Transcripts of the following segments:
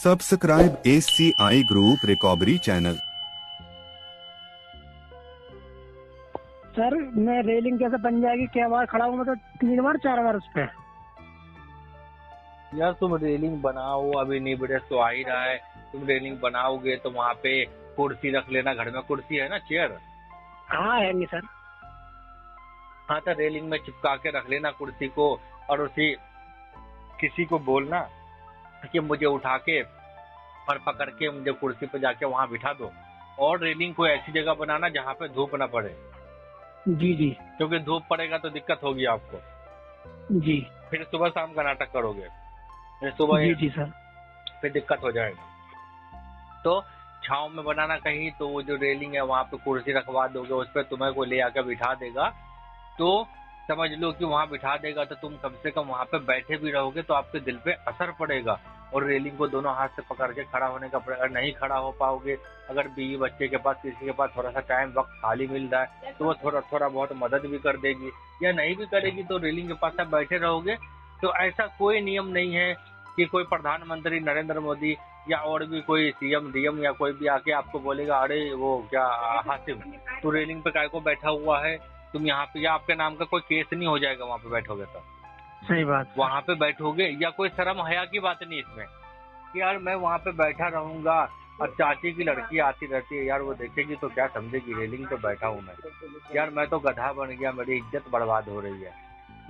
Subscribe SCI group recovery channel. Sir मैं railing कैसे बन जाएगी, क्या बार खड़ा हूँ मैं तो 3 बार 4 बार उस पे। यार तुम रेलिंग बनाओ, अभी नीबड़े तो आ ही रहा है। तुम रेलिंग बनाओगे तो वहाँ पे कुर्सी रख लेना, घर में कुर्सी है ना, चेयर। हाँ है नहीं सर। हाँ तो रेलिंग में चिपका के रख लेना कुर्सी को, और उसी किसी को बोलना कि मुझे उठा के और पकड़ के मुझे कुर्सी पे जाके वहाँ बिठा दो। और रेलिंग को ऐसी जगह बनाना जहाँ पे धूप ना पड़े। जी जी क्योंकि धूप पड़ेगा तो दिक्कत होगी आपको, जी फिर सुबह शाम का नाटक करोगे, फिर सुबह जी जी सर। फिर दिक्कत हो जाएगा। तो छांव में बनाना कहीं, तो वो जो रेलिंग है वहाँ पे कुर्सी रखवा दोगे, उस पर तुम्हें कोई ले आकर बिठा देगा, तो समझ लो कि वहाँ बिठा देगा तो तुम कम से कम वहाँ पे बैठे भी रहोगे तो आपके दिल पे असर पड़ेगा। और रेलिंग को दोनों हाथ से पकड़ के खड़ा होने का पड़ेगा। नहीं खड़ा हो पाओगे, अगर बीवी बच्चे के पास किसी के पास थोड़ा सा टाइम वक्त खाली मिल रहा है तो वो थोड़ा बहुत मदद भी कर देगी, या नहीं भी करेगी तो रेलिंग के पास आप बैठे रहोगे। तो ऐसा कोई नियम नहीं है कि कोई प्रधानमंत्री नरेंद्र मोदी या और भी कोई CM DM या कोई भी आके आपको बोलेगा अरे वो क्या हासिम तू रेलिंग पे काय को बैठा हुआ है, तुम यहाँ पे, या आपके नाम का कोई केस नहीं हो जाएगा वहाँ पे बैठोगे तो। सही बात। वहाँ पे बैठोगे, या कोई शर्म हया की बात नहीं इसमें कि यार मैं वहाँ पे बैठा रहूंगा और चाची की लड़की आती रहती है, यार वो देखेगी तो क्या समझेगी, रेलिंग पे बैठा हूँ मैं, यार मैं तो गधा बन गया, मेरी इज्जत बर्बाद हो रही है।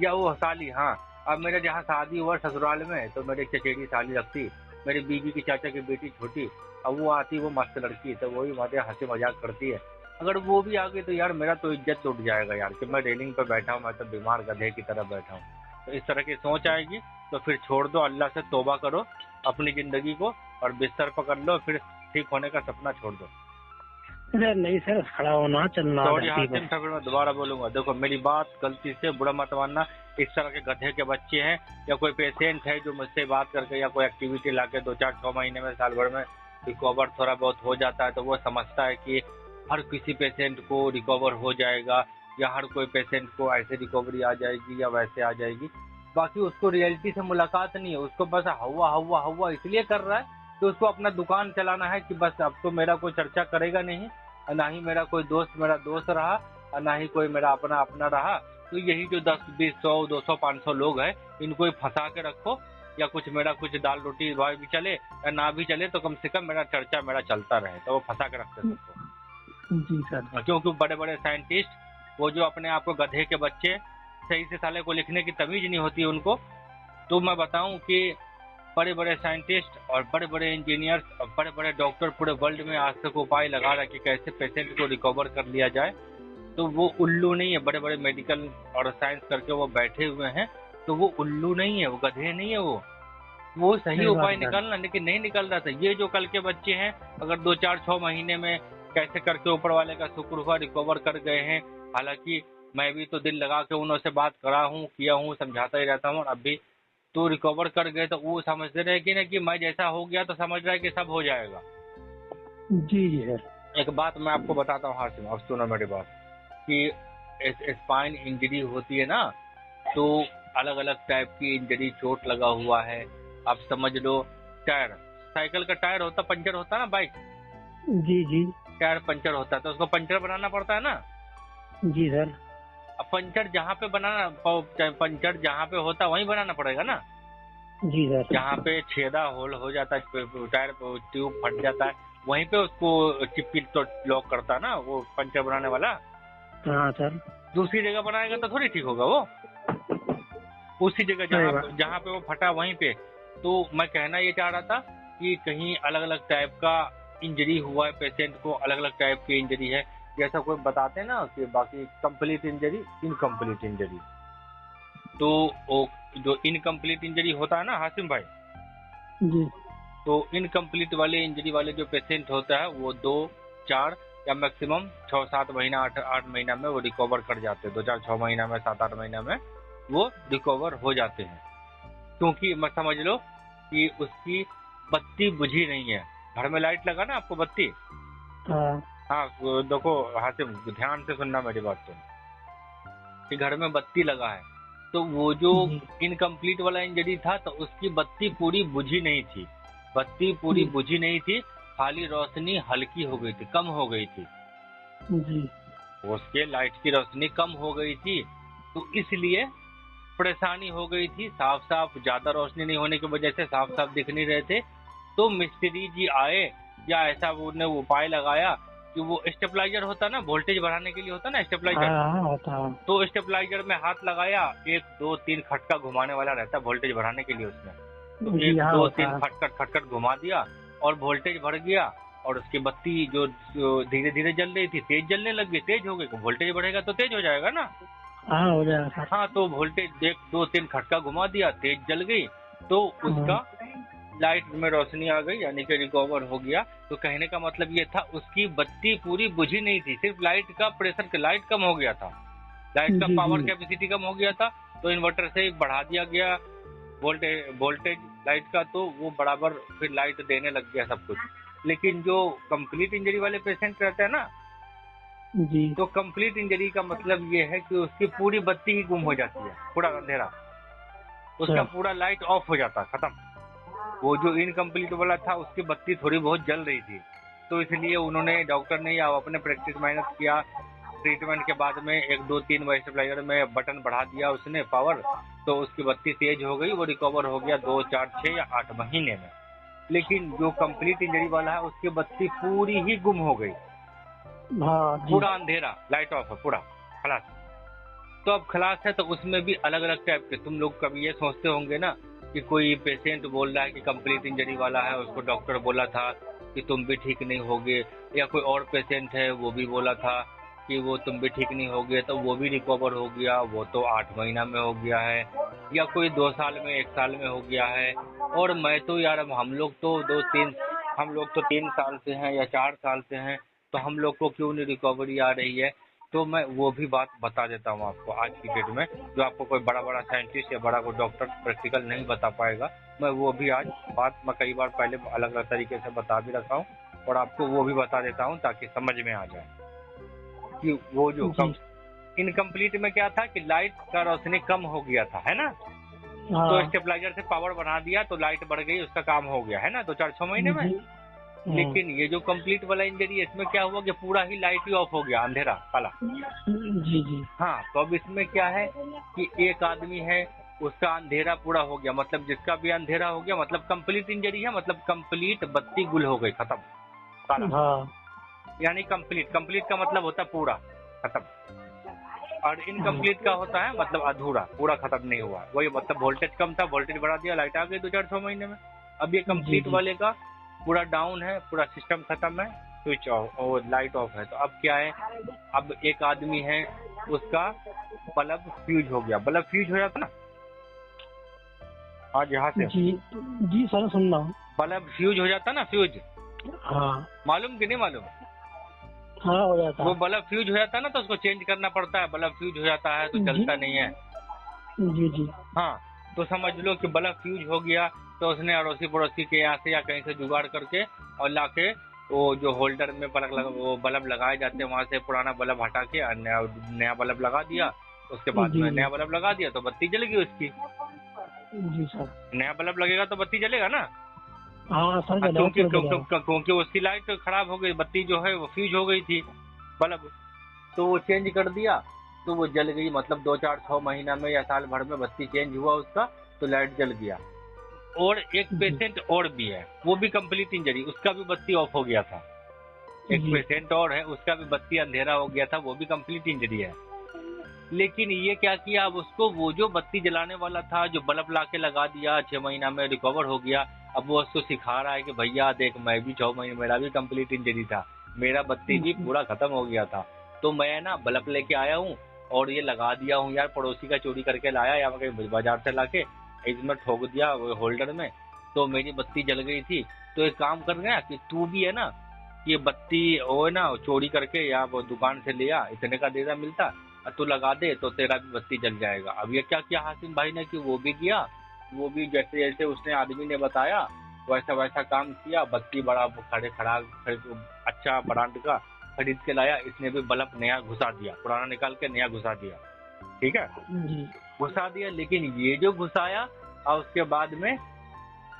या वो साली, हाँ अब मेरे जहाँ शादी हुआ ससुराल में तो मेरी चचेरी साली लगती, मेरी बीवी की चाचा की बेटी छोटी, अब वो आती, वो मस्त लड़की, तो वही बातें हंसी मजाक करती है। अगर वो भी आ गई तो यार मेरा तो इज्जत उठ जाएगा यार कि मैं रेलिंग पे बैठा हूँ, मैं तो बीमार गधे की तरह बैठा हूँ। तो इस तरह की सोच आएगी तो फिर छोड़ दो, अल्लाह से तौबा करो अपनी जिंदगी को और बिस्तर पकड़ लो, फिर ठीक होने का सपना छोड़ दो। अरे नहीं सर, खड़ा होना चलना। सॉरी हासिम, फिर मैं दोबारा बोलूंगा, देखो मेरी बात गलती से बुरा मत मानना। इस तरह के गधे के बच्चे हैं या कोई पेशेंट है जो मुझसे बात करके या कोई एक्टिविटी लाके 2-4-6 महीने में, साल भर में रिकवर थोड़ा बहुत हो जाता है, तो वो समझता है कि हर किसी पेशेंट को रिकवर हो जाएगा या हर कोई पेशेंट को ऐसे रिकवरी आ जाएगी या वैसे आ जाएगी। बाकी उसको रियलिटी से मुलाकात नहीं है, उसको बस हवा हवा हवा इसलिए कर रहा है कि उसको अपना दुकान चलाना है कि बस अब तो मेरा कोई चर्चा करेगा नहीं, ना ही मेरा कोई दोस्त मेरा दोस्त रहा और ना ही कोई मेरा अपना अपना रहा। तो यही जो 10, 20, 100, 200, 500 लोग हैं, इनको ही फंसा के रखो, या कुछ मेरा कुछ दाल रोटी भाई भी चले या ना भी चले तो कम से कम मेरा चर्चा मेरा चलता रहे, तो वो फंसा के रखते सबको। जी सर। क्योंकि बड़े बड़े साइंटिस्ट, वो जो अपने आप को गधे के बच्चे, सही से साले को लिखने की तमीज नहीं होती उनको। तो मैं बताऊं कि बड़े बड़े साइंटिस्ट और बड़े बड़े इंजीनियर्स और बड़े बड़े डॉक्टर पूरे वर्ल्ड में आज तक उपाय लगा रहे कि कैसे पेशेंट को रिकवर कर लिया जाए। तो वो उल्लू नहीं है, बड़े बड़े मेडिकल और साइंस करके वो बैठे हुए हैं, तो वो उल्लू नहीं है, वो गधे नहीं है, वो सही उपाय निकालना, लेकिन नहीं निकल रहा था। ये जो कल के बच्चे हैं, अगर 2-4-6 महीने में कैसे करके ऊपर वाले का शुक्र हुआ रिकवर कर गए हैं। हालांकि मैं भी तो दिल लगा के उन्होंने बात करा हूँ, किया हूँ, समझाता ही रहता हूँ, और अभी तो रिकवर कर गए तो वो समझते रहे कि ना कि मैं जैसा हो गया तो समझ रहा है कि सब हो जाएगा। जी जी सर। एक बात मैं आपको बताता हूँ हासिम, अब सुनो मेरी बात, कि स्पाइन इंजरी होती है ना, तो अलग अलग टाइप की इंजरी, चोट लगा हुआ है, आप समझ लो टायर, साइकिल का टायर होता, पंचर होता ना, बाइक जी जी टायर पंचर होता है तो उसको पंचर बनाना पड़ता है ना। जी सर। अब पंचर जहाँ पे बनाना, पंचर जहाँ पे होता वहीं बनाना पड़ेगा ना। जी सर। जहाँ पे छेदा होल हो जाता है, टायर ट्यूब फट जाता है, वहीं पे उसको चिप्पी तो लॉक करता है ना वो पंचर बनाने वाला। हाँ सर। दूसरी जगह बनाएगा तो थोड़ी ठीक होगा वो, उसी जगह जहाँ पे वो फटा वहीं पे। तो मैं कहना ये चाह रहा था कि कहीं अलग अलग टाइप का इंजरी हुआ है पेशेंट को, अलग अलग टाइप की इंजरी है, जैसा कोई बताते हैं ना कि बाकी कंप्लीट इंजरी, इनकम्प्लीट इंजरी। तो वो जो इनकम्प्लीट इंजरी होता है ना हासिम भाई जी, तो इनकम्प्लीट वाले इंजरी वाले जो पेशेंट होता है वो 2-4 या मैक्सिमम 6-7 महीना, 8 महीना में वो रिकवर कर जाते हैं। 2-4-6 महीना में, 7-8 महीना में वो रिकवर हो जाते हैं, क्योंकि मैं समझ लो कि उसकी बत्ती बुझी नहीं है। घर में लाइट लगा ना आपको, बत्ती, हाँ देखो हासिम ध्यान से सुनना मेरी बात, तो कि घर में बत्ती लगा है तो वो जो इनकम्प्लीट वाला इंजरी था तो उसकी बत्ती पूरी बुझी नहीं थी, बत्ती पूरी जी। बुझी नहीं थी, खाली रोशनी हल्की हो गई थी, कम हो गई थी, जी। उसके लाइट की रोशनी कम हो गई थी, तो इसलिए परेशानी हो गई थी। साफ साफ ज्यादा रोशनी नहीं होने की वजह से साफ साफ दिख नहीं रहे थे। तो मिस्त्री जी आए, या ऐसा उन्होंने उपाय लगाया कि वो स्टेबलाइजर होता ना, वोल्टेज बढ़ाने के लिए होता ना स्टेबलाइजर, हाँ होता है। तो स्टेबलाइजर में हाथ लगाया, 1 2 3 खटका घुमाने वाला रहता है वोल्टेज बढ़ाने के लिए उसमें, तो जी 1 हाँ 2 होता 3 है। खटखट खटखट घुमा दिया और वोल्टेज बढ़ गया। और उसकी बत्ती जो धीरे धीरे जल रही थी तेज जलने लग गई, तेज हो गई। वोल्टेज बढ़ेगा तो तेज हो जाएगा ना। हाँ हो जाएगा सर। हाँ, तो वोल्टेज 1 2 3 खटका घुमा दिया, तेज जल गई, तो उसका लाइट में रोशनी आ गई, यानी कि रिकवर हो गया। तो कहने का मतलब ये था उसकी बत्ती पूरी बुझी नहीं थी, सिर्फ लाइट का प्रेशर, लाइट कम हो गया था, लाइट का जी, पावर जी। कैपेसिटी कम हो गया था। तो इन्वर्टर से बढ़ा दिया गया वोल्टेज लाइट का, तो वो बराबर फिर लाइट देने लग गया सब कुछ। लेकिन जो कंप्लीट इंजरी वाले पेशेंट रहते हैं ना, जी। तो कंप्लीट इंजरी का मतलब ये है कि उसकी पूरी बत्ती ही गुम हो जाती है, पूरा अंधेरा, उसका पूरा लाइट ऑफ हो जाता, खत्म। वो जो इनकम्प्लीट वाला था उसकी बत्ती थोड़ी बहुत जल रही थी, तो इसलिए उन्होंने, डॉक्टर ने या अपने प्रैक्टिस मेहनत किया, ट्रीटमेंट के बाद में 1 2 3 स्टेबलाइजर में बटन बढ़ा दिया उसने पावर, तो उसकी बत्ती तेज हो गई, वो रिकवर हो गया 2 4 6 या 8 महीने में। लेकिन जो कंप्लीट इंजरी वाला है उसकी बत्ती पूरी ही गुम हो गई, हाँ जी। पूरा अंधेरा, लाइट ऑफ है, पूरा खलास। तो अब खलास है, तो उसमें भी अलग अलग टाइप के, तुम लोग कभी ये सोचते होंगे ना कि कोई पेशेंट बोल रहा है कि कंप्लीट इंजरी वाला है, उसको डॉक्टर बोला था कि तुम भी ठीक नहीं होगे, या कोई और पेशेंट है वो भी बोला था कि वो तुम भी ठीक नहीं होगे, तो वो भी रिकवर हो गया, वो तो 8 महीना में हो गया है, या कोई 2 साल में 1 साल में हो गया है। और मैं तो यार, अब हम लोग तो 3 साल से हैं या 4 साल से हैं, तो हम लोग को क्यों नहीं रिकवरी आ रही है। तो मैं वो भी बात बता देता हूँ आपको आज की डेट में, जो आपको कोई बड़ा बड़ा साइंटिस्ट या बड़ा कोई डॉक्टर प्रैक्टिकल नहीं बता पाएगा। मैं वो भी आज बात मैं कई बार पहले अलग अलग तरीके से बता भी रखा हूँ, और आपको वो भी बता देता हूँ ताकि समझ में आ जाए कि वो जो इनकम्प्लीट में क्या था कि लाइट का रोशनी कम हो गया था, है ना। हाँ। तो स्टेबलाइजर से पावर बढ़ा दिया तो लाइट बढ़ गई, उसका काम हो गया, है ना, 2 4 6 महीने में। लेकिन ये जो कंप्लीट वाला इंजरी है, इसमें क्या हुआ कि पूरा ही लाइट ही ऑफ हो गया, अंधेरा काला। जी जी। हाँ, तो अब इसमें क्या है कि एक आदमी है, उसका अंधेरा पूरा हो गया, मतलब जिसका भी अंधेरा हो गया, मतलब कंप्लीट इंजरी है, मतलब कंप्लीट बत्ती गुल हो गई, खत्म, काला। हाँ। यानी कंप्लीट का मतलब होता है पूरा खत्म, और इनकम्प्लीट का होता है मतलब अधूरा, पूरा खत्म नहीं हुआ। वही मतलब वोल्टेज कम था, वोल्टेज बढ़ा दिया, लाइट आ गई 2 4 6 महीने में। अब ये कंप्लीट वाले का पूरा डाउन है, पूरा सिस्टम खत्म है, स्विच ऑफ और लाइट ऑफ है। तो अब क्या है, अब एक आदमी है, उसका बल्ब फ्यूज हो गया, बल्ब फ्यूज हो जाता ना आज यहाँ से, जी जी सर सुन रहा हूँ। बल्ब फ्यूज हो जाता ना, फ्यूज हाँ। मालूम कि नहीं मालूम। हाँ हो जाता वो है। बल्ब फ्यूज हो जाता है ना, तो उसको चेंज करना पड़ता है। बल्ब फ्यूज हो जाता है तो चलता नहीं है। जी जी। हाँ, तो समझ लो कि बल्ब फ्यूज हो गया, तो उसने अड़ोसी पड़ोसी के यहाँ से या कहीं से जुगाड़ करके और लाके वो जो होल्डर में वो बल्ब लगाए जाते हैं, वहाँ से पुराना बल्ब हटा के नया बल्ब लगा दिया। उसके बाद में नया बल्ब लगा दिया तो बत्ती जल गई उसकी। जी सर। नया बल्ब लगेगा तो बत्ती जलेगा ना। हाँ सर। क्योंकि उसकी लाइट खराब हो गई, बत्ती जो है वो फ्यूज हो गई थी बल्ब, तो वो चेंज कर दिया तो वो जल गई। मतलब 2 4 6 महीना में या साल भर में बत्ती चेंज हुआ उसका, तो लाइट जल गया। और एक पेशेंट और भी है, वो भी कंप्लीट इंजरी, उसका भी बत्ती ऑफ हो गया था। एक पेशेंट और है, उसका भी बत्ती अंधेरा हो गया था, वो भी कंप्लीट इंजरी है। लेकिन ये क्या किया, अब उसको वो जो बत्ती जलाने वाला था, जो बल्ब ला के लगा दिया, 6 महीना में रिकवर हो गया, अब वो उसको सिखा रहा है कि भैया देख, मैं भी 6 महीने, मेरा भी कंप्लीट इंजरी था, मेरा बत्ती भी पूरा खत्म हो गया था, तो मैं ना बल्ब लेके आया हूँ और ये लगा दिया हूँ यार, पड़ोसी का चोरी करके लाया या कहीं बाजार से लाके इसमें ठोक दिया वो होल्डर में, तो मेरी बत्ती जल गई थी। तो एक काम कर गया कि तू भी है ना, ये बत्ती वो ना चोरी करके या वो दुकान से लिया, इतने का देना मिलता, तू लगा दे तो तेरा भी बत्ती जल जाएगा। अब ये क्या किया हासिम भाई ने कि वो भी किया, वो भी जैसे जैसे उसने आदमी ने बताया वैसा वैसा काम किया, बत्ती बड़ा खड़ा अच्छा ब्रांड का खरीद के लाया, इसने भी बल्ब नया घुसा दिया, पुराना निकाल के नया घुसा दिया, ठीक है, घुसा दिया। लेकिन ये जो घुसाया और उसके बाद में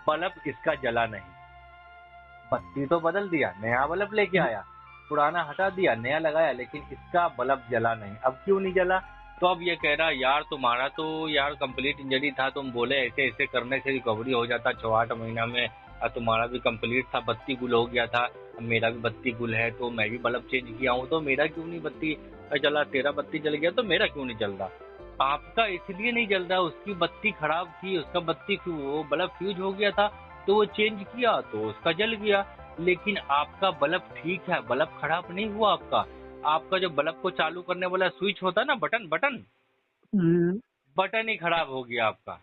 बल्ब इसका जला नहीं, बत्ती तो बदल दिया, नया बल्ब लेके आया, पुराना हटा दिया, नया लगाया, लेकिन इसका बल्ब जला नहीं। अब क्यों नहीं जला? तो अब ये कह रहा यार तुम्हारा तो यार कंप्लीट इंजरी था, तुम बोले ऐसे ऐसे करने से रिकवरी हो जाता 6-8 महीना में, और तुम्हारा भी कंप्लीट था, बत्ती गुल हो गया था, अब मेरा भी बत्ती गुल है तो मैं भी बल्ब चेंज किया हूँ, तो मेरा क्यों नहीं बत्ती जला? तेरा बत्ती जल गया तो मेरा क्यों नहीं जल रहा? आपका इसलिए नहीं जल रहा, उसकी बत्ती खराब थी, उसका बत्ती वो बल्ब फ्यूज हो गया था, तो वो चेंज किया तो उसका जल गया। लेकिन आपका बल्ब ठीक है, बल्ब खराब नहीं हुआ आपका। आपका जो बल्ब को चालू करने वाला स्विच होता है ना, बटन बटन बटन ही खराब हो गया आपका।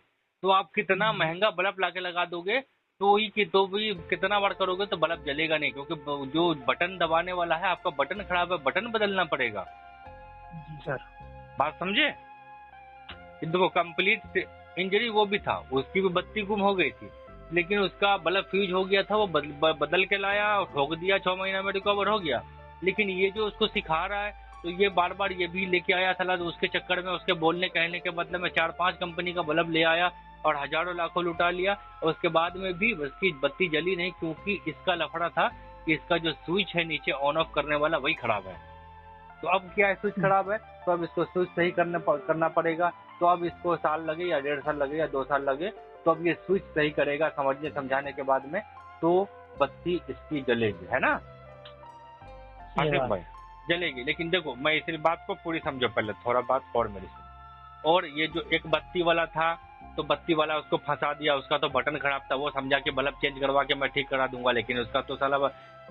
तो आप कितना महंगा बल्ब लाके लगा दोगे तो भी कितना बार करोगे तो बल्ब जलेगा नहीं, क्योंकि जो बटन दबाने वाला है आपका बटन खराब है, बटन बदलना पड़ेगा। जी सर। बात समझे? देखो कंप्लीट इंजरी वो भी था, उसकी भी बत्ती गुम हो गई थी, लेकिन उसका बल्ब फ्यूज हो गया था, वो बदल के लाया, ठोक दिया, 6 महीना में रिकवर हो गया। लेकिन ये जो उसको सिखा रहा है तो ये बार बार ये भी लेके आया सलाह, तो उसके चक्कर में उसके बोलने कहने के बदले में 4-5 कंपनी का बल्ब ले आया और हजारों लाखों लुटा लिया, और उसके बाद में भी उसकी बत्ती जली नहीं, क्योंकि इसका लफड़ा था कि इसका जो स्विच है नीचे ऑन ऑफ करने वाला वही खराब है। तो अब क्या है, स्विच खराब है तो अब इसको स्विच सही करना पड़ेगा। तो अब इसको साल लगे या 1.5 साल लगे या 2 साल लगे, तो अब ये स्विच सही करेगा समझने समझाने के बाद में, तो बत्ती इसकी जलेगी, है ना आसिफ भाई? जलेगी। लेकिन देखो मैं इस बात को पूरी समझो, पहले थोड़ा बात और मेरी सुनो। और ये जो एक बत्ती वाला था, तो बत्ती वाला उसको फंसा दिया, उसका तो बटन खराब था, वो समझा कि बल्ब चेंज करवा के मैं ठीक करा दूंगा, लेकिन उसका तो साला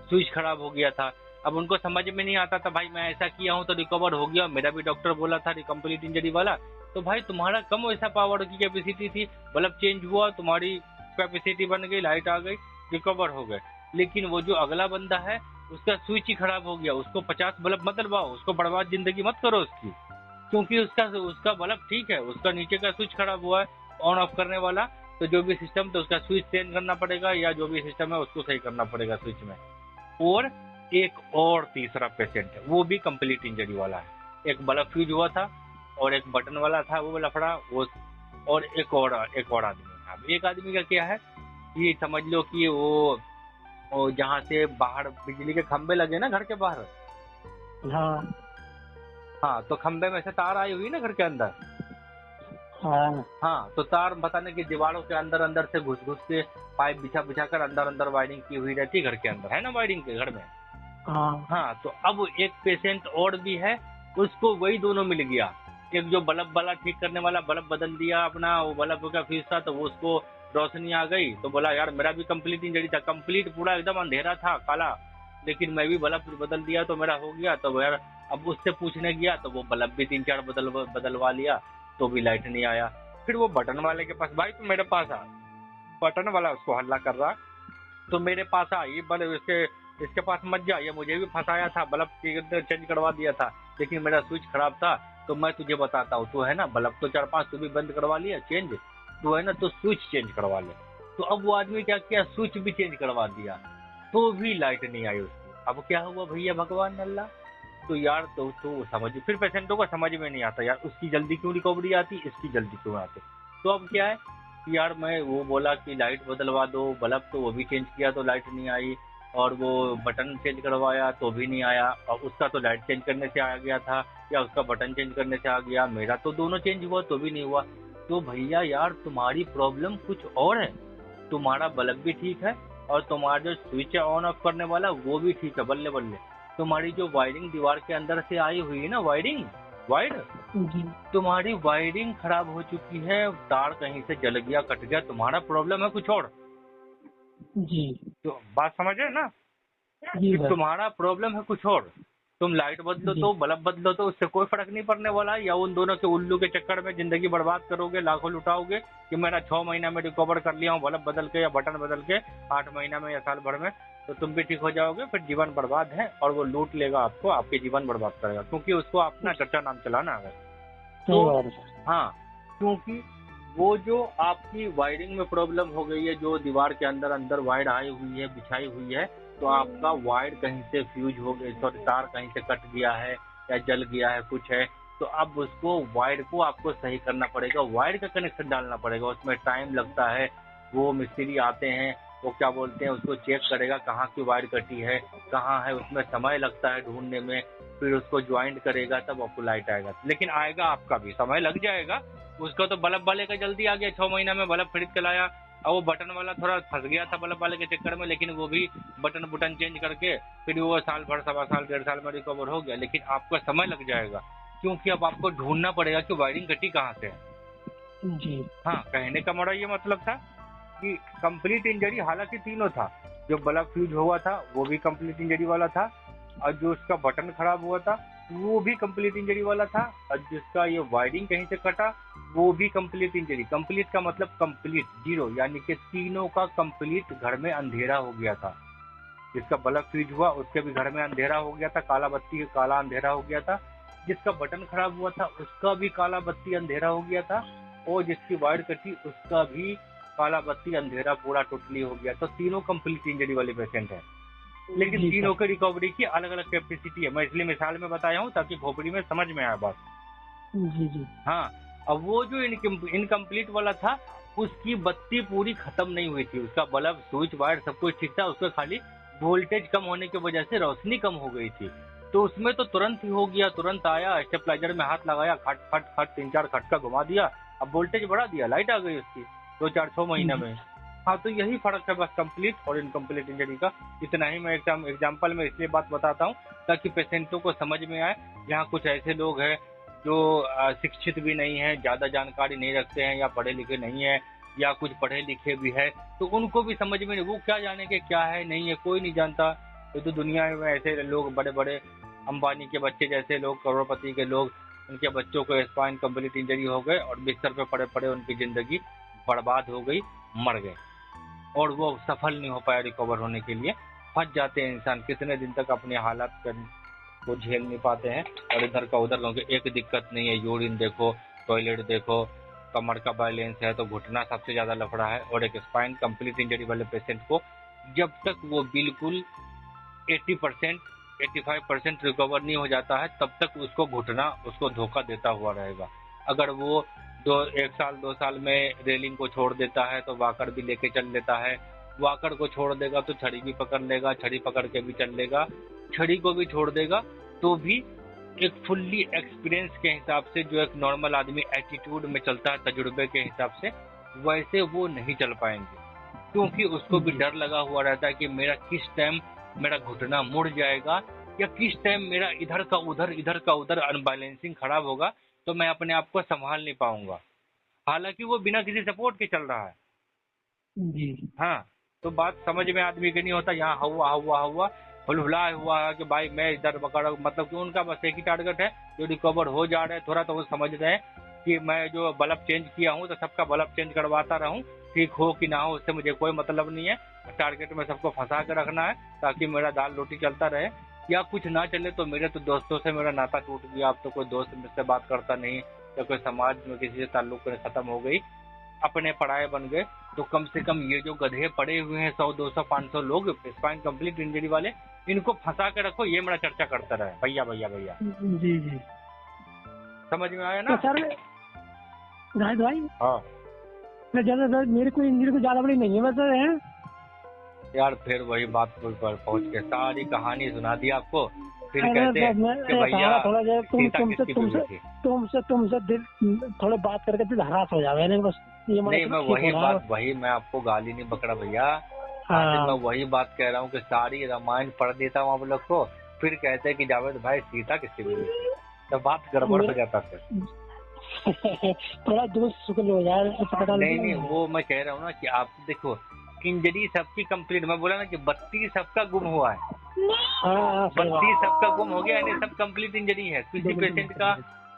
स्विच खराब हो गया था। अब उनको समझ में नहीं आता था, भाई मैं ऐसा किया हूँ तो रिकवर हो गया, मेरा भी डॉक्टर बोला था कंप्लीट इंजरी वाला, तो भाई तुम्हारा कम वैसा पावर की कैपेसिटी थी, बल्ब चेंज हुआ, तुम्हारी कैपेसिटी बन गई, लाइट आ गई, रिकवर हो गए। लेकिन वो जो अगला बंदा है उसका स्विच ही खराब हो गया, उसको 50 बल्ब मत डलवाओ, उसको बर्बाद जिंदगी मत करो उसकी, क्योंकि उसका बल्ब ठीक है, उसका नीचे का स्विच खराब हुआ है ऑन ऑफ करने वाला, तो जो भी सिस्टम तो उसका स्विच चेंज करना पड़ेगा, या जो भी सिस्टम है उसको सही करना पड़ेगा स्विच में। और एक और तीसरा पेशेंट है, वो भी कंप्लीट इंजरी वाला है, एक बल्ब फ्यूज हुआ था और एक बटन वाला था वो लफड़ा, वो और एक और आदमी है। अब एक आदमी का क्या है, ये समझ लो कि वो जहाँ से बाहर बिजली के खंबे लगे ना घर के बाहर, हाँ तो खंबे में से तार आई हुई ना घर के अंदर, हाँ तो तार बताने की दीवारों के अंदर से घुस के पाइप बिछा कर अंदर वायरिंग की हुई रहती है घर के अंदर, है ना वायरिंग के घर में। हाँ तो अब एक पेशेंट और भी है, उसको वही दोनों मिल गया, एक जो बल्ब वाला ठीक करने वाला बल्ब बदल दिया अपना, वो बल्ब का फ्यूज था तो वो उसको रोशनी आ गई, तो बोला यार मेरा भी कंप्लीट इंजरी था, कंप्लीट पूरा एकदम अंधेरा था काला, लेकिन मैं भी बल्ब बदल दिया तो मेरा हो गया। तो यार अब उससे पूछने गया तो वो बल्ब भी 3-4 बदलवा लिया तो भी लाइट नहीं आया। फिर वो बटन वाले के पास, भाई तुम मेरे पास आ, बटन वाला उसको हल्ला कर रहा, तो मेरे पास आ, ये बल्ब इसके पास मत जा, ये मुझे भी फंसाया था, बल्ब चेंज करवा दिया था, लेकिन मेरा स्विच खराब था, तो मैं तुझे बताता हूँ, तो है ना बल्ब तो 4-5 तू भी बंद करवा लिया चेंज, तो है ना तो स्विच चेंज करवा ले। तो अब वो आदमी क्या किया, स्विच भी चेंज करवा दिया, तो भी लाइट नहीं आई उसकी। अब क्या हुआ भैया, भगवान अल्लाह। तो यार तो समझ, फिर पेशेंटों को समझ में नहीं आता यार, उसकी जल्दी क्यों रिकवरी आती, इसकी जल्दी क्यों आती। तो अब क्या है कि यार मैं वो बोला कि लाइट बदलवा दो, बल्ब तो वो भी चेंज किया तो लाइट नहीं आई, और वो बटन चेंज करवाया तो भी नहीं आया, और उसका तो लाइट चेंज करने से आ गया था या उसका बटन चेंज करने से आ गया, मेरा तो दोनों चेंज हुआ तो भी नहीं हुआ। तो भैया यार तुम्हारी प्रॉब्लम कुछ और है, तुम्हारा बल्ब भी ठीक है और तुम्हारा जो स्विच है ऑन ऑफ करने वाला वो भी ठीक है, बल्ले बल्ले। तुम्हारी जो वायरिंग दीवार के अंदर से आई हुई है ना, वायर तुम्हारी वायरिंग खराब हो चुकी है, तार कहीं से जल गया, कट गया, तुम्हारा प्रॉब्लम है कुछ और जी। तो बात समझ रहे ना, जी तुम्हारा प्रॉब्लम है कुछ और। तुम लाइट बदलो तो बल्ब बदलो तो उससे कोई फर्क नहीं पड़ने वाला है, या उन दोनों के उल्लू के चक्कर में जिंदगी बर्बाद करोगे, लाखों लुटाओगे कि मैंने 6 महीना में रिकवर कर लिया हूँ बल्ब बदल के या बटन बदल के, 8 महीना में या साल भर में, तो तुम भी ठीक हो जाओगे, फिर जीवन बर्बाद है और वो लूट लेगा आपको, आपके जीवन बर्बाद करेगा, क्योंकि उसको अपना चर्चा नाम चलाना है। तो हाँ, क्योंकि वो जो आपकी वायरिंग में प्रॉब्लम हो गई है, जो दीवार के अंदर वायर आई हुई है, बिछाई हुई है, तो आपका वायर कहीं से फ्यूज हो गया, सॉरी तार कहीं से कट गया है या जल गया है कुछ है, तो अब उसको वायर को आपको सही करना पड़ेगा, वायर का कनेक्शन डालना पड़ेगा, उसमें टाइम लगता है, वो मिस्त्री आते हैं, वो क्या बोलते हैं उसको चेक करेगा कहाँ की वायर कटी है, कहाँ है, उसमें समय लगता है ढूंढने में, फिर उसको ज्वाइंट करेगा तब आपको लाइट आएगा। लेकिन आएगा, आपका भी समय लग जाएगा। उसका तो बल्ब वाले का जल्दी आ गया, 6 महीना में बल्ब खरीद के लाया। और वो बटन वाला थोड़ा फंस गया था बल्ब वाले के चक्कर में, लेकिन वो भी बटन चेंज करके फिर वो साल भर, सवा साल, 1.5 साल में रिकवर हो गया। लेकिन आपका समय लग जाएगा, क्योंकि अब आपको ढूंढना पड़ेगा कि वायरिंग कटी कहाँ से है। जी। हाँ, कहने का मेरा ये मतलब था कि कंप्लीट इंजरी हालांकि तीनों था। जो बल्ब फ्यूज हुआ था वो भी कंप्लीट इंजरी वाला था, और जो उसका बटन खराब हुआ था वो भी कंप्लीट इंजरी वाला था, और जिसका ये वायरिंग कहीं से कटा वो भी कंप्लीट इंजरी। कंप्लीट का मतलब कंप्लीट, जीरो, यानी कि तीनों का कंप्लीट घर में अंधेरा हो गया था। जिसका बल्ब फ्यूज हुआ उसके भी घर में अंधेरा हो गया था, काला बत्ती काला अंधेरा हो गया था। जिसका बटन खराब हुआ था उसका भी काला बत्ती अंधेरा हो गया था, और जिसकी वायर कटी उसका भी काला बत्ती अंधेरा पूरा टोटली हो गया। तो तीनों कंप्लीट इंजरी वाले पेशेंट हैं, लेकिन जी तीनों की रिकवरी की अलग अलग कैपेसिटी है। मैं इसलिए मिसाल में बताया हूँ ताकि खोपड़ी में समझ में आए बात। जी जी। हाँ, अब वो जो इनकम्प्लीट वाला था उसकी बत्ती पूरी खत्म नहीं हुई थी, उसका बल्ब, स्विच, वायर सब कुछ ठीक था, उसका खाली वोल्टेज कम होने की वजह से रोशनी कम हो गई थी। तो उसमें तो तुरंत ही हो गया, तुरंत आया, स्टेबलाइजर में हाथ लगाया, खट खट खट 3-4 खटका घुमा दिया, अब वोल्टेज बढ़ा दिया, लाइट आ गई उसकी 2-4-6 महीने में। हाँ, तो यही फर्क है बस कंप्लीट और इनकम्प्लीट इंजरी का। इतना ही मैं एग्जाम्पल में इसलिए बात बताता हूँ ताकि पेशेंटों को समझ में आए। यहाँ कुछ ऐसे लोग हैं जो शिक्षित भी नहीं है, ज्यादा जानकारी नहीं रखते हैं, या पढ़े लिखे नहीं है, या कुछ पढ़े लिखे भी है, तो उनको भी समझ में नहीं, वो क्या जाने के क्या है नहीं है, कोई नहीं जानता। तो दुनिया में ऐसे लोग, बड़े बड़े अंबानी के बच्चे जैसे लोग, करोड़पति के लोग, उनके बच्चों को स्पाइन कंप्लीट इंजरी हो गए और बिस्तर पे पड़े पड़े उनकी जिंदगी बर्बाद हो गई, मर गए, और वो सफल नहीं हो पाया रिकवर होने के लिए। फंस जाते हैं इंसान, कितने दिन तक अपने हालात को झेल नहीं पाते हैं, और इधर का उधर, क्योंकि एक दिक्कत नहीं है, यूरिन देखो, टॉयलेट देखो, कमर का बैलेंस है, तो घुटना सबसे ज्यादा लफड़ा है। और एक स्पाइन कंप्लीट इंजरी वाले पेशेंट को जब तक वो बिल्कुल 80%, 85% रिकवर नहीं हो जाता है, तब तक उसको घुटना उसको धोखा देता हुआ रहेगा। अगर वो 1 साल 2 साल में रेलिंग को छोड़ देता है तो वाकर भी लेके चल लेता है, वाकर को छोड़ देगा तो छड़ी भी पकड़ लेगा, छड़ी पकड़ के भी चल लेगा, छड़ी को भी छोड़ देगा तो भी एक फुल्ली एक्सपीरियंस के हिसाब से, जो एक नॉर्मल आदमी एटीट्यूड में चलता है तजुर्बे के हिसाब से, वैसे वो नहीं चल पाएंगे, क्योंकि उसको भी डर लगा हुआ रहता है कि मेरा किस टाइम मेरा घुटना मुड़ जाएगा, या किस टाइम मेरा इधर का उधर अनबैलेंसिंग खराब होगा तो मैं अपने आप को संभाल नहीं पाऊंगा। हालांकि वो बिना किसी सपोर्ट के चल रहा है। जी। हाँ, तो बात समझ में आदमी के नहीं होता, यहाँ हुआ हुलहुला हुआ है कि भाई मैं इधर पकड़, मतलब कि उनका बस एक ही टारगेट है, जो रिकवर हो जा रहे हैं थोड़ा, तो वो समझ रहे हैं कि मैं जो बल्ब चेंज किया हूँ तो सबका बल्ब चेंज करवाता रहूँ, ठीक हो कि ना हो उससे मुझे कोई मतलब नहीं है, टारगेट में सबको फंसा के रखना है ताकि मेरा दाल रोटी चलता रहे। या कुछ ना चले तो मेरे तो दोस्तों से मेरा नाता टूट गया, अब तो कोई दोस्त मुझसे बात करता नहीं, या कोई समाज में किसी से ताल्लुक खत्म हो गई, अपने पढ़ाए बन गए, तो कम से कम ये जो गधे पड़े हुए हैं 100, 200, 500 लोग स्पाइन कंप्लीट इंजरी वाले, इनको फंसा के रखो, ये मेरा चर्चा करता रहे, भैया भैया भैया। जी जी। समझ में आया ना? तो सर जाहिद भाई, हाँ ज्यादा मेरे को इंजरी को ज्यादा बड़ी नहीं है बस है यार, फिर वही बात पर पहुंच के सारी कहानी सुना दी आपको, फिर कहते हैं कि भैया सीता किसकी बीवी थी। तुमसे दिल थोड़ा बात करके दिल हरास हो जावे नहीं, बस ये नहीं, मैं वही मैं आपको गाली नहीं बकरा भैया, मैं वही बात कह रहा हूँ कि सारी रामायण पढ़ देता हूँ आप लोग को, फिर कहते हैं कि जावेद भाई सीता किसकी बीवी थी, तो बात गड़बड़ हो जाता फिर। थोड़ा दोस्त शुक्ल हो जाए। नहीं, वो मैं कह रहा हूँ ना कि आप देखो, इंजरी सबकी कंप्लीट, मैं बोला ना कि बत्ती सबका गुम हुआ है, बत्ती सबका गुम हो गया, यानी सब कंप्लीट इंजरी है। किसी पेशेंट का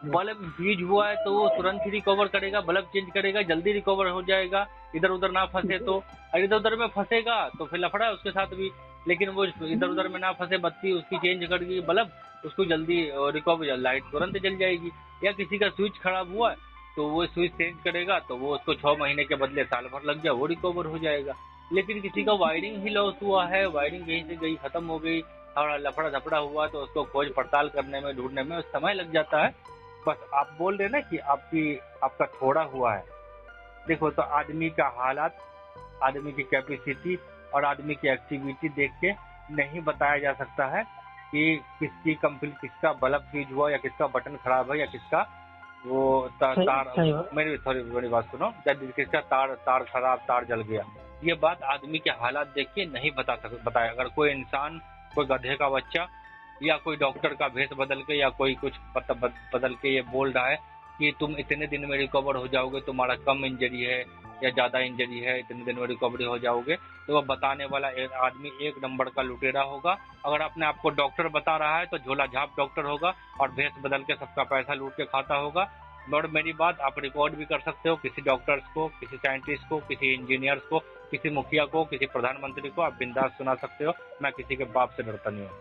बल्ब फ्यूज हुआ है तो वो तुरंत ही रिकवर करेगा, बल्ब चेंज करेगा, जल्दी रिकवर हो जाएगा, इधर उधर ना फंसे तो। इधर उधर में फंसेगा तो फिर लफड़ा है उसके साथ भी, लेकिन वो इधर उधर में ना फंसे, बत्ती उसकी चेंज कर गई, बल्ब, उसको जल्दी रिकवर, लाइट तुरंत जल जाएगी। या किसी का स्विच खराब हुआ है तो वो स्विच चेंज करेगा तो वो उसको 6 महीने के बदले साल भर लग गया, वो रिकवर हो जाएगा। लेकिन किसी का वायरिंग ही लॉस हुआ है, वायरिंग कहीं से गई, खत्म हो गई, और लफड़ा झपड़ा हुआ तो उसको खोज पड़ताल करने में, ढूंढने में समय लग जाता है। बस आप बोल रहे ना कि आपका थोड़ा हुआ है, देखो तो आदमी का हालात, आदमी की कैपेसिटी और आदमी की एक्टिविटी देख के नहीं बताया जा सकता है कि किसकी कंप्लीट, किसका बल्ब फ्यूज हुआ या किसका बटन खराब है या किसका वो तार मेरी थोड़ी बड़ी बात सुनो, किसका तार खराब, तार जल गया। ये बात आदमी के हालात देख के नहीं बताया। अगर कोई इंसान, कोई गधे का बच्चा या कोई डॉक्टर का भेष बदल के या कोई कुछ बदल के ये बोल रहा है कि तुम इतने दिन में रिकवर हो जाओगे, तुम्हारा कम इंजरी है या ज्यादा इंजरी है, इतने दिन में रिकवरी हो जाओगे, तो वह बताने वाला आदमी एक नंबर का लुटेरा होगा। अगर अपने आप को डॉक्टर बता रहा है तो झोला झाप डॉक्टर होगा और भेष बदल के सबका पैसा लूट के खाता होगा। और मेरी बात आप रिकॉर्ड भी कर सकते हो, किसी डॉक्टर्स को, किसी साइंटिस्ट को, किसी इंजीनियर्स को, किसी मुखिया को, किसी प्रधानमंत्री को आप बिंदास सुना सकते हो। मैं किसी के बाप से डरता नहीं हूँ।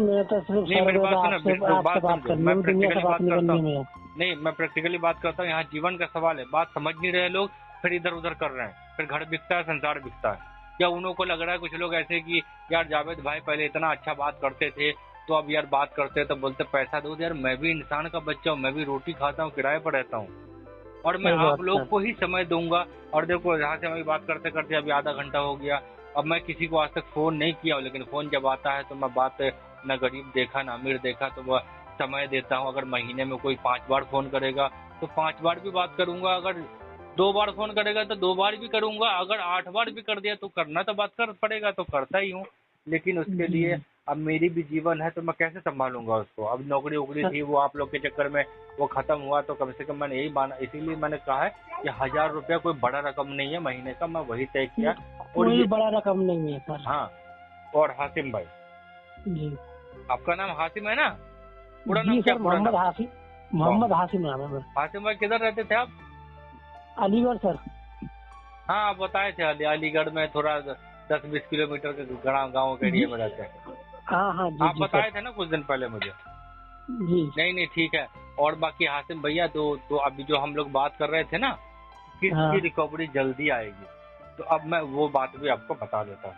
मैं तो सिर्फ नहीं, मेरी बात सुनो, बात समझो, मैं प्रैक्टिकली बात करता हूँ। हूँ। नहीं, मैं प्रैक्टिकली बात करता हूँ। यहाँ जीवन का सवाल है, बात समझ नहीं रहे लोग, फिर इधर उधर कर रहे हैं, फिर घर बिकता है, संसार बिकता है। या उन्हों को लग रहा है, कुछ लोग ऐसे कि यार जावेद भाई पहले इतना अच्छा बात करते थे, तो अब यार बात करते हैं तो बोलते पैसा दो। यार मैं भी इंसान का बच्चा हूँ, मैं भी रोटी खाता हूँ, किराए पर रहता हूँ, और मैं आप लोग को ही समय दूंगा। और देखो यहाँ से हमें बात करते करते अभी आधा घंटा हो गया। अब मैं किसी को आज तक फोन नहीं किया हूँ, लेकिन फोन जब आता है तो मैं बात न गरीब देखा न अमीर देखा, तो वह समय देता हूँ। अगर महीने में कोई 5 बार फोन करेगा तो 5 बार भी बात करूंगा, अगर 2 बार फोन करेगा तो 2 बार भी करूंगा, अगर 8 बार भी कर दिया तो करना तो बात कर पड़ेगा, तो करता ही हूँ। लेकिन उसके लिए अब मेरी भी जीवन है, तो मैं कैसे संभालूंगा उसको। अब नौकरी उकरी थी, वो आप लोग के चक्कर में वो खत्म हुआ, तो कम से कम मैंने यही माना, इसीलिए मैंने कहा है कि 1000 रुपया कोई बड़ा रकम नहीं है महीने का, मैं वही तय किया। और कोई बड़ा रकम नहीं है सर। हाँ, और हासिम भाई जी, आपका नाम हासिम है ना? पूरा जी नाम क्या? सर, मोहम्मद हासिम, मोहम्मद हासिम नाम है। हासिम भाई किधर रहते थे आप? अलीगढ़ सर। हाँ, आप बताए थे अलीगढ़ में थोड़ा 10-20 किलोमीटर के गाँव के एरिया में रहते हैं। हाँ हाँ जी, आप बताए थे ना कुछ दिन पहले मुझे। जी नहीं ठीक है। और बाकी हासिम भैया, तो अभी जो हम लोग बात कर रहे थे ना कि इसकी रिकवरी जल्दी आएगी, तो अब मैं वो बात भी आपको बता देता हूँ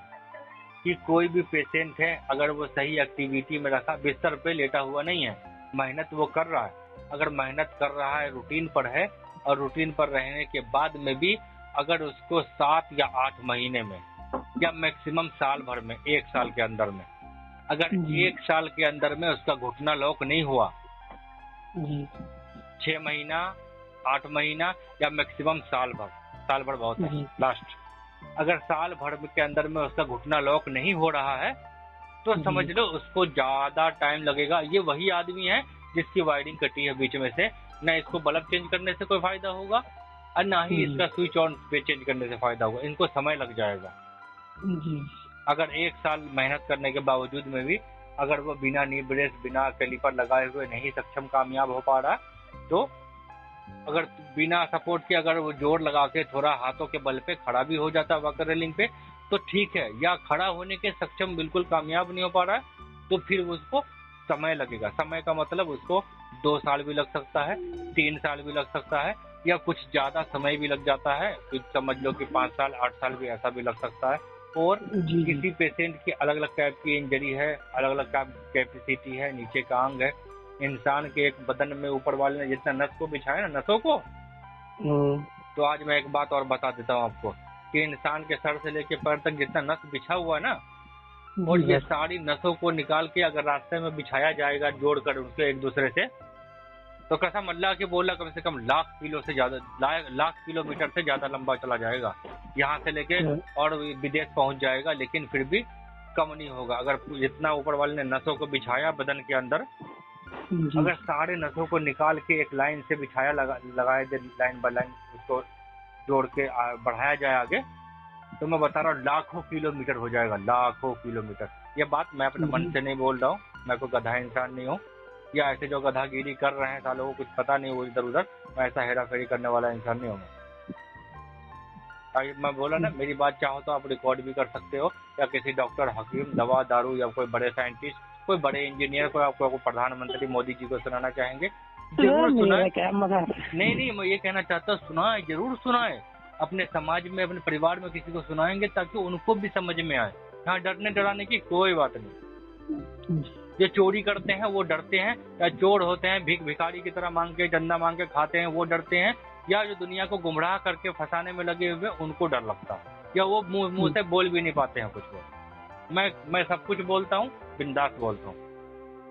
कि कोई भी पेशेंट है, अगर वो सही एक्टिविटी में रखा, बिस्तर पे लेटा हुआ नहीं है, मेहनत वो कर रहा है, अगर मेहनत कर रहा है, रूटीन पर है, और रूटीन पर रहने के बाद में भी अगर उसको 7 या 8 महीने में या मैक्सिमम साल भर में, 1 साल के अंदर में, अगर 1 साल के अंदर में उसका घुटना लॉक नहीं हुआ, 6 महीना, 8 महीना या मैक्सिमम साल भर बहुत है लास्ट, अगर साल भर के अंदर में उसका घुटना लॉक नहीं हो रहा है, तो समझ लो उसको ज्यादा टाइम लगेगा। ये वही आदमी है जिसकी वायरिंग कटी है बीच में से, ना इसको बल्ब चेंज करने से कोई फायदा होगा और ना ही इसका स्विच ऑन पे चेंज करने से फायदा होगा, इनको समय लग जाएगा। अगर 1 साल मेहनत करने के बावजूद में भी अगर वो बिना नी ब्रेस, बिना कैलिपर लगाए हुए नहीं सक्षम कामयाब हो पा रहा, तो अगर बिना सपोर्ट के अगर वो जोर लगा के थोड़ा हाथों के बल पे खड़ा भी हो जाता वॉकर रेलिंग पे, तो ठीक है। या खड़ा होने के सक्षम बिल्कुल कामयाब नहीं हो पा रहा है, तो फिर उसको समय लगेगा। समय का मतलब उसको 2 साल भी लग सकता है, 3 साल भी लग सकता है, या कुछ ज्यादा समय भी लग जाता है, कुछ समझ लो कि 5 साल 8 साल भी ऐसा भी लग सकता है। और किसी पेशेंट की अलग अलग टाइप की इंजरी है, अलग अलग कैपेसिटी है, नीचे का अंग है। इंसान के एक बदन में ऊपर वाले ने जितना नस को बिछाया ना, नसों को, तो आज मैं एक बात और बता देता हूँ आपको कि इंसान के सर से लेके पैर तक जितना नस बिछा हुआ है ना, और ये सारी नसों को निकाल के अगर रास्ते में बिछाया जाएगा जोड़कर उनके एक दूसरे से, तो कसम अल्लाह के बोला कम से कम लाख किलोमीटर से ज्यादा लंबा चला जाएगा, यहाँ से लेके और विदेश पहुंच जाएगा, लेकिन फिर भी कम नहीं होगा। अगर जितना ऊपर वाले ने नसों को बिछाया बदन के अंदर, अगर सारे नसों को निकाल के एक लाइन से बिछाया, लगाए दे लाइन बाय लाइन, उसको जोड़ के बढ़ाया जाए आगे, तो मैं बता रहा हूँ लाखों किलोमीटर हो जाएगा, लाखों किलोमीटर। ये बात मैं अपने मन से नहीं बोल रहा हूँ, मैं कोई गधा इंसान नहीं हूँ, या ऐसे जो गधागिरी कर रहे हैं सालों को कुछ पता नहीं वो इधर उधर, मैं ऐसा हेरा फेरी करने वाला इंसान नहीं हूँ। मैं बोला ना, मेरी बात चाहो तो आप रिकॉर्ड भी कर सकते हो, या किसी डॉक्टर, हकीम, दवा दारू, या कोई बड़े साइंटिस्ट, कोई बड़े इंजीनियर को, आपको प्रधानमंत्री मोदी जी को सुनाना चाहेंगे, जरूर सुनाए। नहीं, मैं ये कहना चाहता हूँ, सुनाए, जरूर सुनाए। अपने समाज में, अपने परिवार में किसी को सुनाएंगे ताकि उनको भी समझ में आए। यहाँ डरने डराने की कोई बात नहीं। जो चोरी करते हैं वो डरते हैं, या चोर होते हैं भिखारी की तरह मांग के, चंदा मांग के खाते हैं, वो डरते हैं, या जो दुनिया को गुमराह करके फंसाने में लगे हुए उनको डर लगता है, या वो मुंह से बोल भी नहीं पाते हैं कुछ वो। मैं सब कुछ बोलता हूँ, बिंदास बोलता हूँ।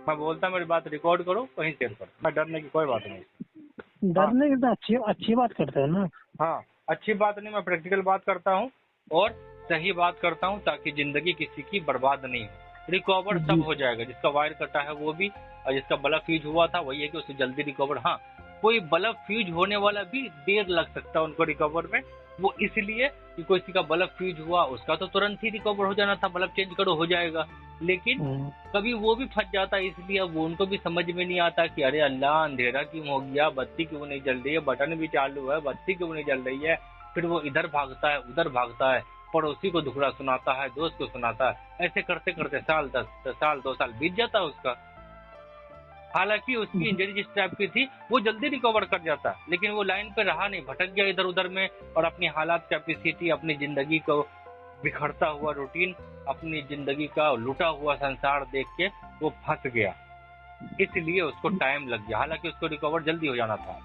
मैं बोलता मेरी बात रिकॉर्ड करो, कहीं शेयर करो, मैं डरने की कोई बात नहीं। डरने की तो अच्छी बात करते हैं ना। हाँ, अच्छी बात नहीं, मैं प्रैक्टिकल बात करता हूँ और सही बात करता हूँ ताकि जिंदगी किसी की बर्बाद नहीं हो। रिकवर सब हो जाएगा, जिसका वायर कटा है वो भी, और जिसका बल्ब फ्यूज हुआ था वही है कि उसे जल्दी रिकवर। हाँ, कोई बल्ब फ्यूज होने वाला भी देर लग सकता है उनको रिकवर में, वो इसलिए कि किसी का बल्ब फ्यूज हुआ उसका तो तुरंत ही रिकवर हो जाना था, बल्ब चेंज करो हो जाएगा, लेकिन कभी वो भी फंस जाता है, इसलिए अब वो उनको भी समझ में नहीं आता कि अरे अल्लाह अंधेरा क्यों हो गया, बत्ती क्यों नहीं जल रही है, बटन भी चालू है, बत्ती क्यों नहीं जल रही है। फिर वो इधर भागता है उधर भागता है, पड़ोसी को दुखड़ा सुनाता है, दोस्त को सुनाता है, ऐसे करते करते साल 2 साल बीत जाता है उसका। हालांकि उसकी इंजरी जिस टाइप की थी वो जल्दी रिकवर कर जाता, लेकिन वो लाइन पे रहा नहीं, भटक गया इधर उधर में, और अपनी हालात, कैपेसिटी, अपनी जिंदगी को बिखरता हुआ रूटीन, अपनी जिंदगी का लुटा हुआ संसार देख के वो फंस गया, इसलिए उसको टाइम लग गया। हालांकि उसको रिकवर जल्दी हो जाना था।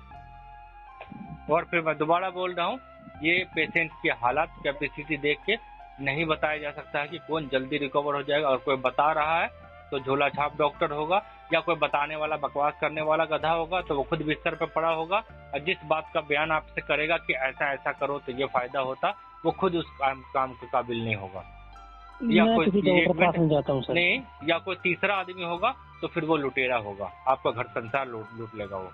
और फिर मैं दोबारा बोल रहा हूँ, ये पेशेंट की हालात, कैपेसिटी देख के नहीं बताया जा सकता है कि कौन जल्दी रिकवर हो जाएगा। और कोई बता रहा है तो झोला छाप डॉक्टर होगा, या कोई बताने वाला, बकवास करने वाला गधा होगा, तो वो खुद बिस्तर पर पड़ा होगा, और जिस बात का बयान आपसे करेगा कि ऐसा ऐसा करो तो ये फायदा होता, वो खुद उस काम के काबिल नहीं होगा। या कोई नहीं, या कोई तीसरा आदमी होगा तो फिर वो लुटेरा होगा, आपका घर संसार लूट लेगा वो।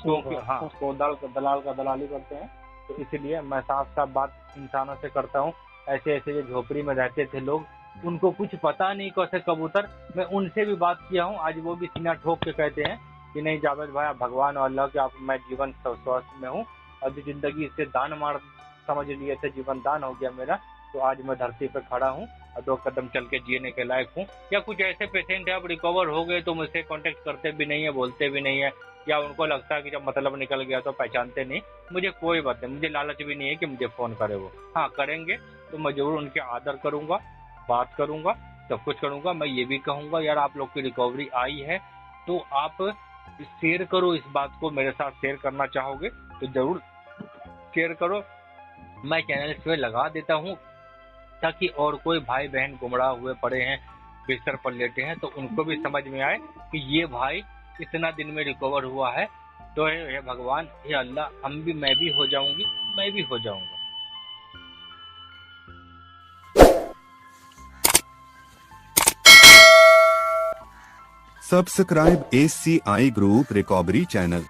क्योंकि हाँ, वो दलाल का दलाली करते हैं, तो इसीलिए मैं साफ साफ बात इंसानों से करता हूँ। ऐसे ऐसे जो झोपड़ी में रहते थे लोग, उनको कुछ पता नहीं कैसे कबूतर, मैं उनसे भी बात किया हूँ, आज वो भी सीना ठोक के कहते हैं कि नहीं जावेद भाई, आप भगवान और अल्लाह के, आप, मैं जीवन स्वस्थ में हूँ, और जो जिंदगी से दान मार समझ लिए थे, जीवन दान हो गया मेरा, तो आज मैं धरती पर खड़ा हूँ और 2 कदम चल के जीने के लायक हूँ। या कुछ ऐसे पेशेंट है अब रिकवर हो गए तो मुझसे कांटेक्ट करते भी नहीं है, बोलते भी नहीं है, या उनको लगता है कि जब मतलब निकल गया तो पहचानते नहीं। मुझे कोई बात नहीं, मुझे लालच भी नहीं है कि मुझे फोन करे वो। हाँ, करेंगे तो मैं जरूर उनके आदर करूंगा, बात करूंगा, सब कुछ करूंगा। मैं ये भी कहूंगा यार, आप लोग की रिकवरी आई है तो आप शेयर करो इस बात को, मेरे साथ शेयर करना चाहोगे तो जरूर शेयर करो। मैं चैनल पे लगा देता हूँ ताकि और कोई भाई बहन गुमराह हुए पड़े हैं, बिस्तर पर लेटे हैं, तो उनको भी समझ में आए कि ये भाई इतना दिन में रिकवर हुआ है, तो हे भगवान, हे अल्लाह, मैं भी हो जाऊंगी, मैं भी हो जाऊंगा। Subscribe ACI group recovery channel.